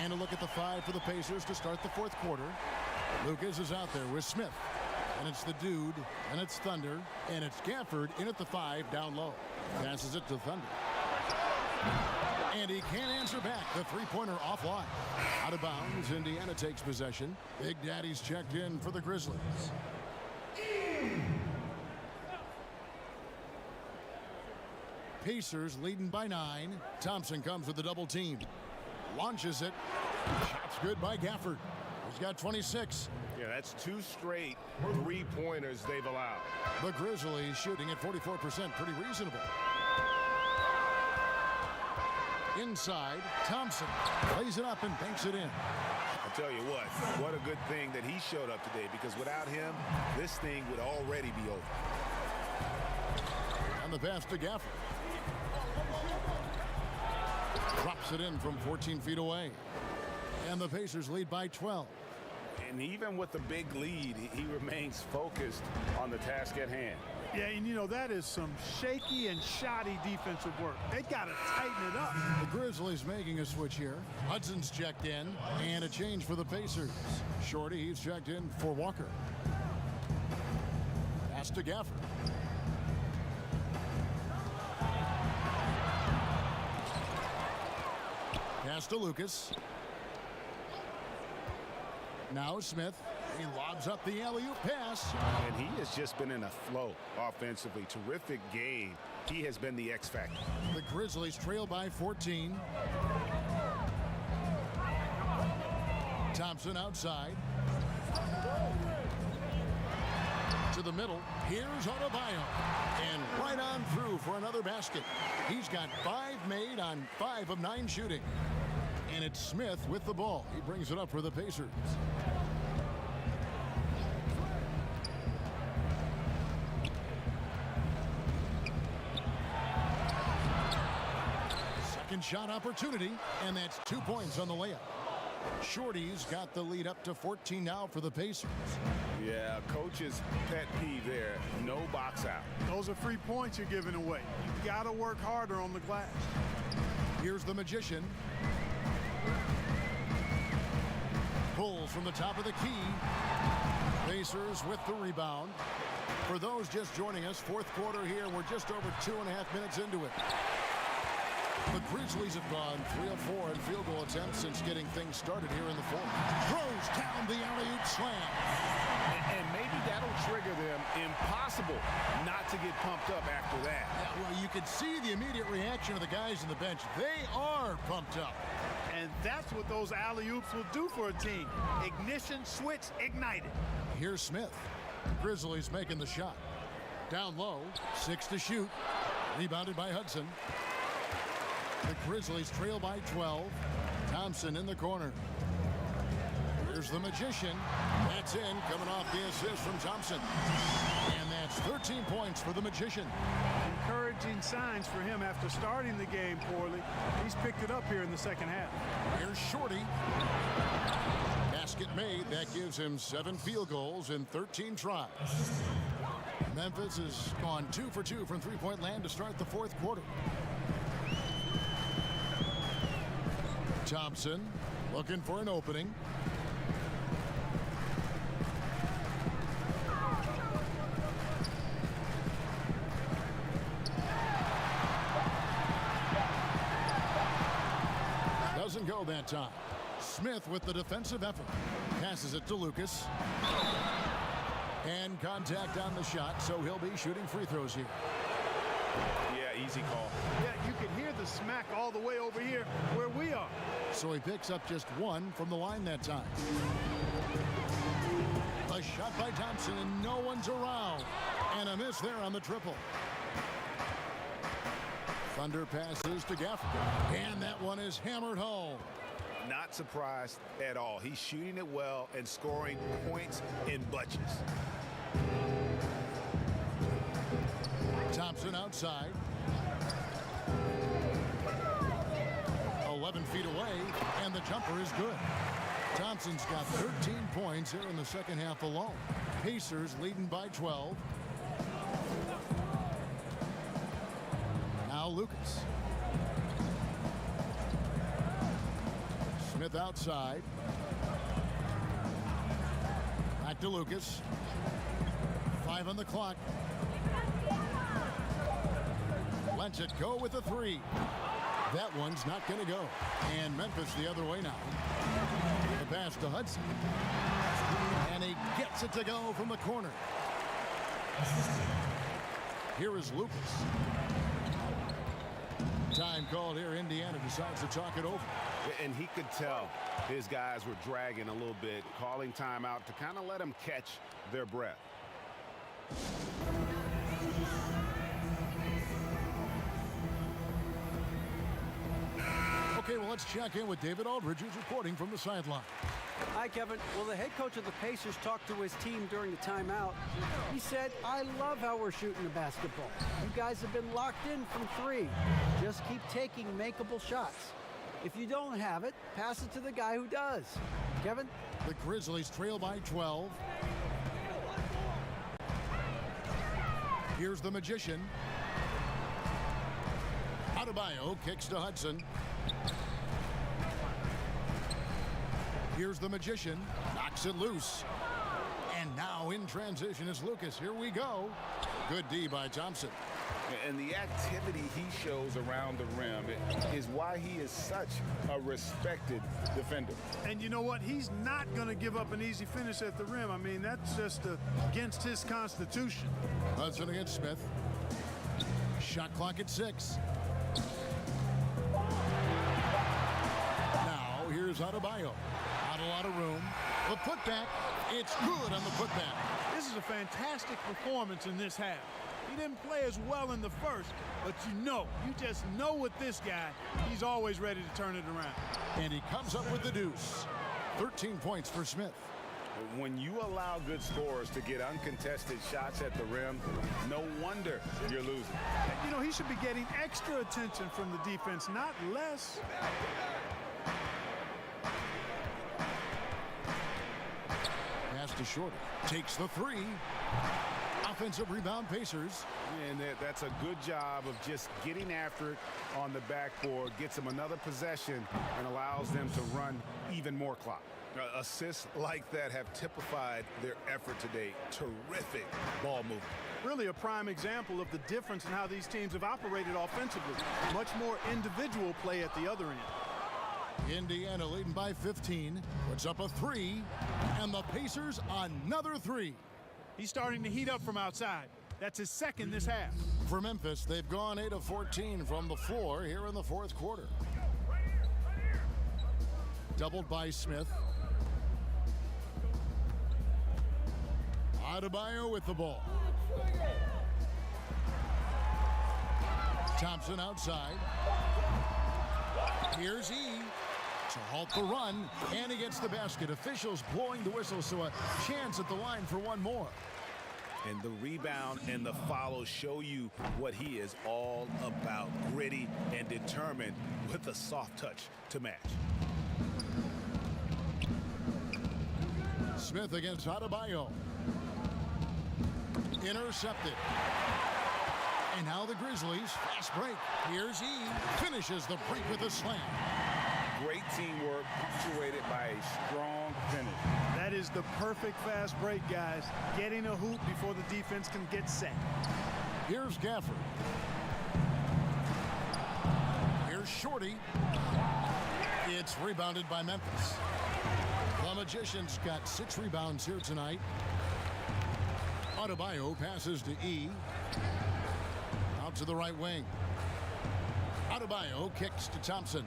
And a look at the 5 for the Pacers to start the 4th quarter. Lucas is out there with Smith. And it's the Dude, and it's Thunder, and it's Gafford in at the 5 down low. Passes it to Thunder. And he can't answer back. The 3-pointer offline. Out of bounds, Indiana takes possession. Big Daddy's checked in for the Grizzlies. Pacers leading by 9. Thompson comes with the double team. Launches it. Shot's good by Gafford. He's got 26. Yeah, that's 2 straight 3-pointers they've allowed. The Grizzlies shooting at 44%. Pretty reasonable. Inside, Thompson lays it up and banks it in. I'll tell you what a good thing that he showed up today, because without him, this thing would already be over. And the pass to Gafford. Drops it in from 14 feet away. And the Pacers lead by 12. And even with the big lead, he remains focused on the task at hand. Yeah, and you know, that is some shaky and shoddy defensive work. They got to tighten it up. The Grizzlies making a switch here. Hudson's checked in, and a change for the Pacers. Shorty, he's checked in for Walker. Pass to Gafford. Pass to Lucas. Now Smith. He lobs up the alley-oop pass. And he has just been in a flow offensively. Terrific game. He has been the X factor. The Grizzlies trail by 14. Thompson outside. To the middle. Here's Adebayo. And right on through for another basket. He's got 5 made on 5 of 9 shooting. And it's Smith with the ball. He brings it up for the Pacers. Second shot opportunity, and that's 2 points on the layup. Shorty's got the lead up to 14 now for the Pacers. Yeah, coach's pet peeve there. No box out. Those are free points you're giving away. You got to work harder on the glass. Here's the Magician. Pulls from the top of the key. Pacers with the rebound. For those just joining us, fourth quarter here. We're just over 2.5 minutes into it. The Grizzlies have gone 3 of 4 in field goal attempts since getting things started here in the fourth. Throws down the alley-oop slam. And maybe that'll trigger them. Impossible not to get pumped up after that. Yeah, well, you could see the immediate reaction of the guys on the bench. They are pumped up. And that's what those alley-oops will do for a team. Ignition switch ignited. Here's Smith. Grizzlies making the shot. Down low, 6 to shoot. Rebounded by Hudson. The Grizzlies trail by 12. Thompson in the corner. Here's the Magician. That's in, coming off the assist from Thompson. And that's 13 points for the Magician. Encouraging signs for him after starting the game poorly. He's picked it up here in the second half. Here's Shorty. Basket made. That gives him 7 field goals in 13 tries. Memphis has gone 2 for 2 from three-point land to start the fourth quarter. Thompson looking for an opening. Doesn't go that time. Smith with the defensive effort. Passes it to Lucas. And contact on the shot, so he'll be shooting free throws here. Yeah, easy call. Yeah, you can hear the smack all the way over here where we are. So he picks up just 1 from the line that time. A shot by Thompson, and no one's around. And a miss there on the triple. Thunder passes to Gafford. And that one is hammered home. Not surprised at all. He's shooting it well and scoring points in bunches. Thompson outside. 11 feet away, and the jumper is good. Thompson's got 13 points here in the second half alone. Pacers leading by 12. Now Lucas. Smith outside. Back to Lucas. 5 on the clock. Lets it go with a 3. That one's not going to go. And Memphis the other way now. The pass to Hudson. And he gets it to go from the corner. Here is Lucas. Time called here. Indiana decides to talk it over. And he could tell his guys were dragging a little bit, calling timeout to kind of let them catch their breath. Okay, well, let's check in with David Aldridge, who's reporting from the sideline. Hi, Kevin. Well, the head coach of the Pacers talked to his team during the timeout. He said, I love how we're shooting the basketball. You guys have been locked in from 3. Just keep taking makeable shots. If you don't have it, pass it to the guy who does. Kevin? The Grizzlies trail by 12. Here's the Magician. Adebayo kicks to Hudson. Here's the Magician. Knocks it loose. And now in transition is Lucas. Here we go. Good D by Thompson. And the activity he shows around the rim is why he is such a respected defender. And you know what? He's not going to give up an easy finish at the rim. I mean, that's just against his constitution. Hudson against Smith. Shot clock at 6. Now here's Adebayo. a lot of room. The putback, it's good on the putback. This is a fantastic performance in this half. He didn't play as well in the first, but you just know with this guy, he's always ready to turn it around. And he comes up with the deuce. 13 points for Smith. When you allow good scorers to get uncontested shots at the rim, no wonder you're losing. He should be getting extra attention from the defense, not less. Pass to Shorty. Takes the three. Offensive rebound, Pacers. And that's a good job of just getting after it on the backboard, gets them another possession, and allows them to run even more clock. Assists like that have typified their effort today. Terrific ball movement. Really a prime example of the difference in how these teams have operated offensively. Much more individual play at the other end. Indiana leading by 15. Puts up a three. And the Pacers another three. He's starting to heat up from outside. That's his second this half. For Memphis, they've gone 8 of 14 from the floor here in the fourth quarter. Doubled by Smith. Adebayo with the ball. Thompson outside. Here's E to halt the run, and he gets the basket. Officials blowing the whistle, so a chance at the line for one more. And the rebound and the follow show you what he is all about. Gritty and determined with a soft touch to match. Smith against Adebayo. Intercepted. And now the Grizzlies, fast break. Here's E. Finishes the break with a slam. Great teamwork punctuated by a strong finish. That is the perfect fast break, guys. Getting a hoop before the defense can get set. Here's Gafford. Here's Shorty. It's rebounded by Memphis. The Magicians got 6 rebounds here tonight. Adebayo passes to E. Out to the right wing. Adebayo kicks to Thompson.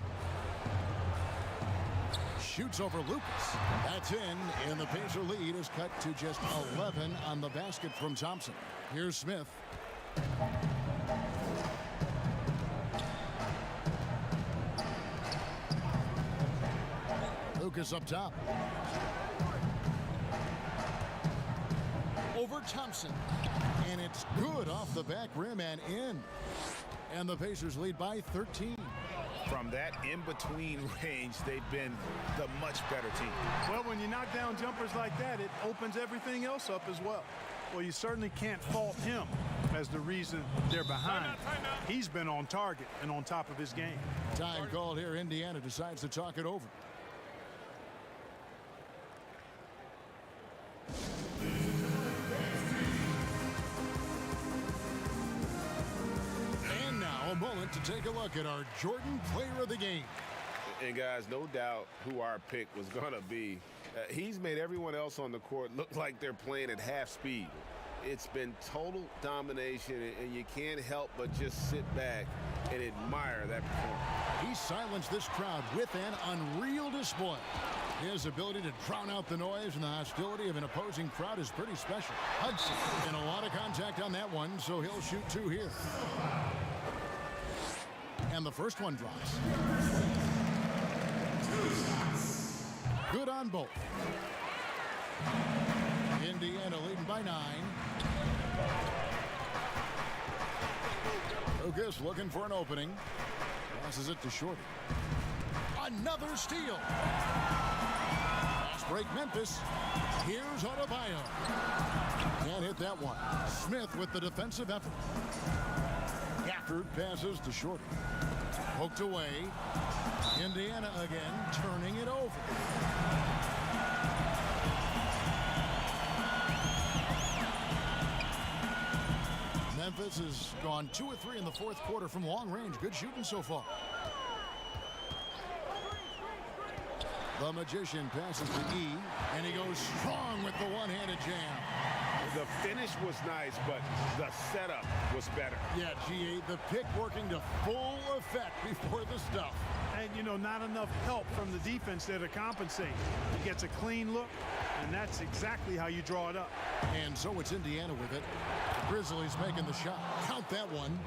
Shoots over Lucas. That's in, and the Pacer lead is cut to just 11 on the basket from Thompson. Here's Smith. Lucas up top. Over Thompson. And it's good off the back rim and in. And the Pacers lead by 13. From that in-between range, they've been the much better team. Well, when you knock down jumpers like that, it opens everything else up as well. Well, you certainly can't fault him as the reason they're behind. He's been on target and on top of his game. Time called here. Indiana decides to talk it over. And now a moment to take a look at our Jordan Player of the Game. And guys, no doubt who our pick was going to be. He's made everyone else on the court look like they're playing at half speed. It's been total domination, and you can't help but just sit back and admire that performance. He silenced this crowd with an unreal display. His ability to drown out the noise and the hostility of an opposing crowd is pretty special. Hudson, and a lot of contact on that one, so he'll shoot 2 here. And the first one drops. Good on both. Indiana leading by 9. Lucas looking for an opening. Passes it to Shorty. Another steal. Fast break Memphis. Here's Adebayo. Can't hit that one. Smith with the defensive effort. Gafford passes to Shorty. Poked away. Indiana again turning it over. Memphis has gone 2 of 3 in the fourth quarter from long range. Good shooting so far. The Magician passes to E, and he goes strong with the one-handed jam. The finish was nice, but the setup was better. Yeah, GA, the pick working to full effect before the stuff. And, you know, not enough help from the defense there to compensate. He gets a clean look, and that's exactly how you draw it up. And so it's Indiana with it. The Grizzlies making the shot. Count that one.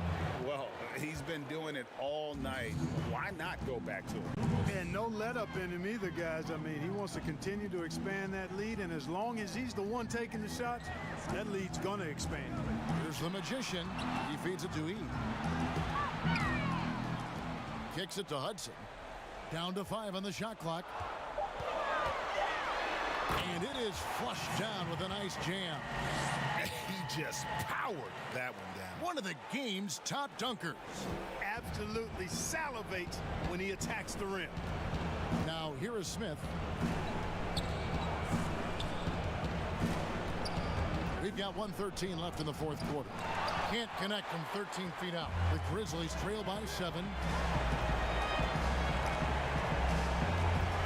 Well, he's been doing it all night. Why not go back to him? And no let up in him either, guys. I mean, he wants to continue to expand that lead, and as long as he's the one taking the shots, that lead's going to expand. Here's the magician. He feeds it to E. Kicks it to Hudson. Down to 5 on the shot clock. And it is flushed down with a nice jam. He just powered that one down. One of the game's top dunkers. Absolutely salivates when he attacks the rim. Now here is Smith. We've got 1:13 left in the fourth quarter. Can't connect from 13 feet out. The Grizzlies trail by 7.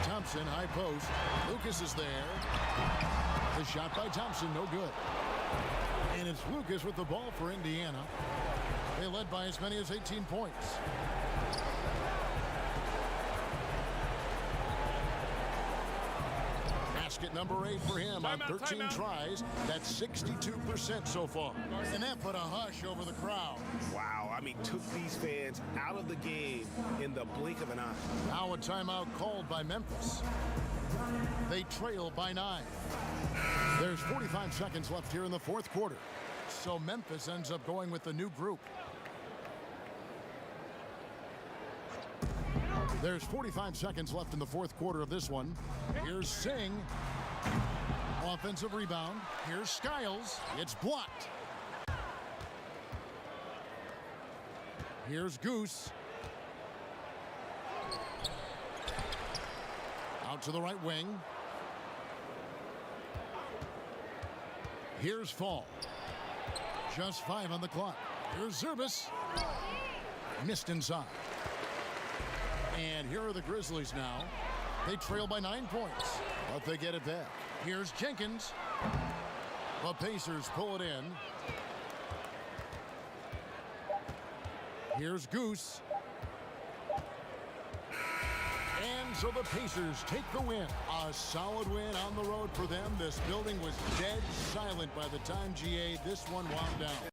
Thompson, high post. Lucas is there. The shot by Thompson, no good. And it's Lucas with the ball for Indiana. They led by as many as 18 points. Basket number 8 for him on 13 tries. That's 62% so far. And that put a hush over the crowd. Wow, I mean, took these fans out of the game in the blink of an eye. Now a timeout called by Memphis. They trail by 9. There's 45 seconds left here in the fourth quarter. So Memphis ends up going with the new group. There's 45 seconds left in the fourth quarter of this one. Here's Singh. Offensive rebound. Here's Skiles. It's blocked. Here's Goose. Out to the right wing. Here's Fall. Just 5 on the clock. Here's Zurbis. Missed inside. And here are the Grizzlies now. They trail by 9 points, but they get it back. Here's Jenkins. The Pacers pull it in. Here's Goose. And so the Pacers take the win. A solid win on the road for them. This building was dead silent by the time, GA, this one wound down.